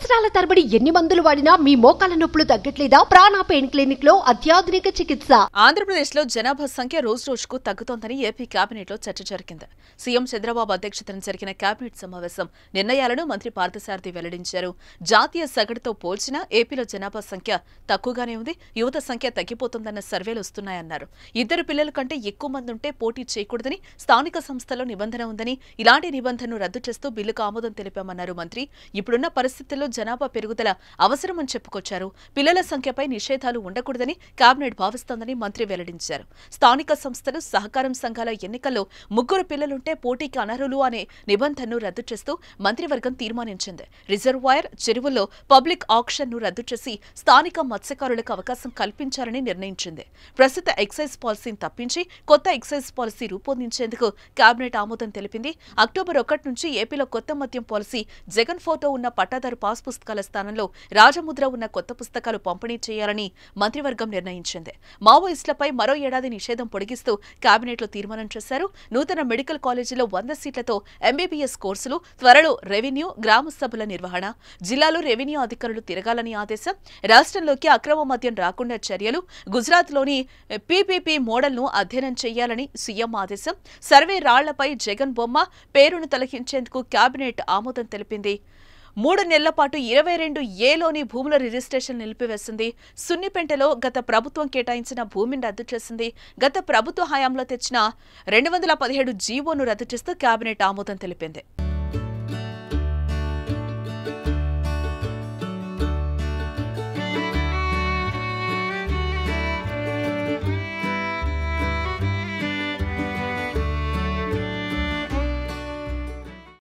సంవత్సరాల తరబడి ఎన్ని మందులు వాడినా మీ మోకాల నొప్పులు తగ్గట్లేదా? ప్రాణ పెయిన్ క్లినిక్ లో అత్యాధునిక చికిత్స. ఆంధ్రప్రదేశ్ లో జనాభా సంఖ్య రోజుకు తగ్గుతోందని ఏపీ కేబినెట్ లో చర్చ జరిగింది. సీఎం చంద్రబాబు అధ్యక్షతన జరిగిన కేబినెట్ సమావేశం నిర్ణయాలను మంత్రి పార్థసారథి వెల్లడించారు. జాతీయ సగటుతో పోల్చినా ఏపీలో జనాభా సంఖ్య తక్కువగానే ఉంది. యువత సంఖ్య తగ్గిపోతుందన్న సర్వేలు వస్తున్నాయన్నారు. 2 పిల్లల కంటే ఎక్కువ మంది ఉంటే పోటీ చేయకూడదని స్థానిక సంస్థల్లో నిబంధన ఉందని, ఇలాంటి నిబంధనను రద్దు చేస్తూ బిల్లుకు ఆమోదం తెలిపామన్నారు మంత్రి. ఇప్పుడున్న పరిస్థితుల్లో జనాభా పెరుగుదల అవసరమని చెప్పుకొచ్చారు. పిల్లల సంఖ్యపై నిషేధాలు ఉండకూడదని కేబినెట్ భావిస్తోందని మంత్రి వెల్లడించారు. స్థానిక సంస్థలు, సహకారం సంఘాల ఎన్నికల్లో 3 పిల్లలుంటే పోటీకి అనర్హులు అనే నిబంధనను రద్దు చేస్తూ మంత్రివర్గం తీర్మానించింది. రిజర్వాయర్, చెరువుల్లో పబ్లిక్ ఆక్షన్ను రద్దు చేసి స్థానిక మత్స్యకారులకు అవకాశం కల్పించాలని నిర్ణయించింది. ప్రస్తుత ఎక్సైజ్ పాలసీని తప్పించి కొత్త ఎక్సైజ్ పాలసీ రూపొందించేందుకు కేబినెట్ ఆమోదం తెలిపింది. అక్టోబర్ 1 నుంచి ఏపీలో కొత్త మద్యం పాలసీ జగన్ ఫోటో ఉన్న పట్టాదారు పాస్ పుస్తకాల స్థానంలో రాజముద్ర ఉన్న కొత్త పుస్తకాలు పంపిణీ చేయాలని మంత్రివర్గం నిర్ణయించింది. మావోయిస్టులపై మరో ఏడాది నిషేధం పొడిగిస్తూ కేబినెట్లో తీర్మానం చేశారు. నూతన మెడికల్ కాలేజీలో 100 సీట్లతో ఎంబీబీఎస్ కోర్సులు, త్వరలో రెవెన్యూ, గ్రామ సభల నిర్వహణ, జిల్లాలో రెవెన్యూ అధికారులు తిరగాలని ఆదేశం, రాష్ట్రంలోకి అక్రమ మద్యం రాకుండా చర్యలు, గుజరాత్లోని పీపీపీ మోడల్ను అధ్యయనం చేయాలని సీఎం ఆదేశం, సర్వే రాళ్లపై జగన్ బొమ్మ పేరును తొలగించేందుకు కేబినెట్ ఆమోదం తెలిపింది. 3 నెలల పాటు 22A భూముల రిజిస్ట్రేషన్ నిలిపివేసింది. సున్నిపెంటలో గత ప్రభుత్వం కేటాయించిన భూమిని రద్దు చేసింది. గత ప్రభుత్వ హయాంలో తెచ్చిన 217 జీవోను రద్దు చేస్తూ కేబినెట్ ఆమోదం తెలిపింది.